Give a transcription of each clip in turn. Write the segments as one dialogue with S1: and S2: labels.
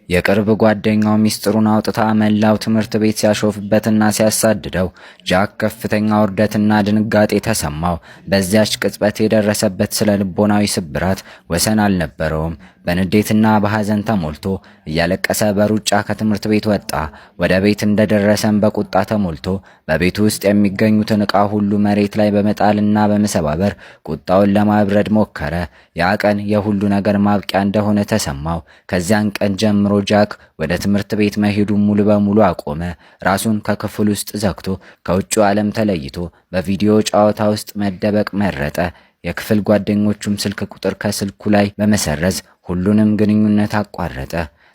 S1: የቅርብ ጓደኛው ሚስጥሩን አውጥታ መላው ትምህርት ቤት ሲያሾፍበትና ሲያሳድደው ጃክ ከፍተኛ ውርደትና ድንጋጤ ተሰማው። በዚያች ቅጽበት የደረሰበት ስለ ልቦናዊ ስብራት ወሰን አልነበረውም። በንዴትና በሐዘን ተሞልቶ እያለቀሰ በሩጫ ከትምህርት ቤት ወጣ። ወደ ቤት እንደደረሰም በቁጣ ተሞልቶ በቤቱ ውስጥ የሚገኙትን ዕቃ ሁሉ መሬት ላይ በመጣልና በመሰባበር ቁጣውን ለማብረድ ሞከረ። ያ ቀን የሁሉ ነገር ማብቂያ እንደሆነ ተሰማው። ከዚያን ቀን ጀምሮ ጃክ ወደ ትምህርት ቤት መሄዱን ሙሉ በሙሉ አቆመ። ራሱን ከክፍል ውስጥ ዘግቶ ከውጭው ዓለም ተለይቶ በቪዲዮ ጨዋታ ውስጥ መደበቅ መረጠ። የክፍል ጓደኞቹም ስልክ ቁጥር ከስልኩ ላይ በመሰረዝ ሁሉንም ግንኙነት አቋረጠ።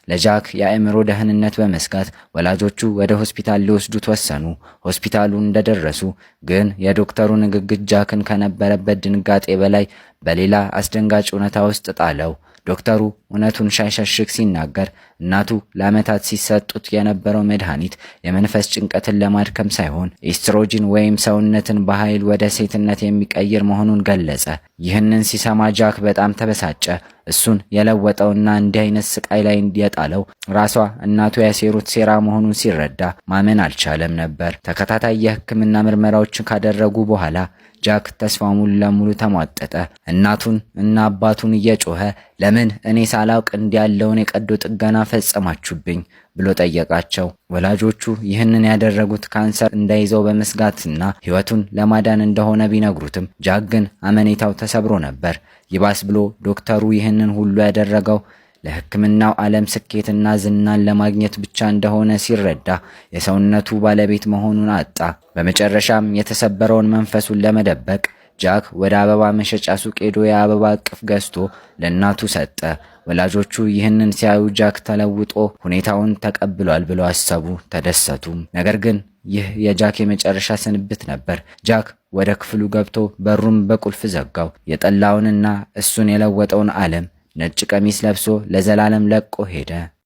S1: ለጃክ የአእምሮ ደህንነት በመስጋት ወላጆቹ ወደ ሆስፒታል ሊወስዱት ወሰኑ። ሆስፒታሉ እንደደረሱ ግን የዶክተሩ ንግግር ጃክን ከነበረበት ድንጋጤ በላይ በሌላ አስደንጋጭ እውነታ ውስጥ ጣለው። ዶክተሩ እውነቱን ሳይሸሽግ ሲናገር እናቱ ለዓመታት ሲሰጡት የነበረው መድኃኒት የመንፈስ ጭንቀትን ለማድከም ሳይሆን ኤስትሮጂን ወይም ሰውነትን በኃይል ወደ ሴትነት የሚቀይር መሆኑን ገለጸ። ይህንን ሲሰማ ጃክ በጣም ተበሳጨ። እሱን የለወጠውና እንዲህ አይነት ስቃይ ላይ እንዲያጣለው ራሷ እናቱ ያሴሩት ሴራ መሆኑን ሲረዳ ማመን አልቻለም ነበር። ተከታታይ የሕክምና ምርመራዎችን ካደረጉ በኋላ ጃክ ተስፋው ሙሉ ለሙሉ ተሟጠጠ። እናቱን እና አባቱን እየጮኸ ለምን እኔ ሳላውቅ እንዲያለውን የቀዶ ጥገና ፈጸማችሁብኝ ብሎ ጠየቃቸው። ወላጆቹ ይህንን ያደረጉት ካንሰር እንዳይዘው በመስጋትና ሕይወቱን ለማዳን እንደሆነ ቢነግሩትም ጃክ ግን አመኔታው ተሰብሮ ነበር። ይባስ ብሎ ዶክተሩ ይህንን ሁሉ ያደረገው ለሕክምናው ዓለም ስኬትና ዝናን ለማግኘት ብቻ እንደሆነ ሲረዳ የሰውነቱ ባለቤት መሆኑን አጣ። በመጨረሻም የተሰበረውን መንፈሱን ለመደበቅ ጃክ ወደ አበባ መሸጫ ሱቅ ሄዶ የአበባ እቅፍ ገዝቶ ለእናቱ ሰጠ። ወላጆቹ ይህንን ሲያዩ ጃክ ተለውጦ ሁኔታውን ተቀብሏል ብለው አሰቡ፣ ተደሰቱም። ነገር ግን ይህ የጃክ የመጨረሻ ስንብት ነበር። ጃክ ወደ ክፍሉ ገብቶ በሩን በቁልፍ ዘጋው። የጠላውንና እሱን የለወጠውን ዓለም ነጭ ቀሚስ ለብሶ ለዘላለም ለቆ ሄደ።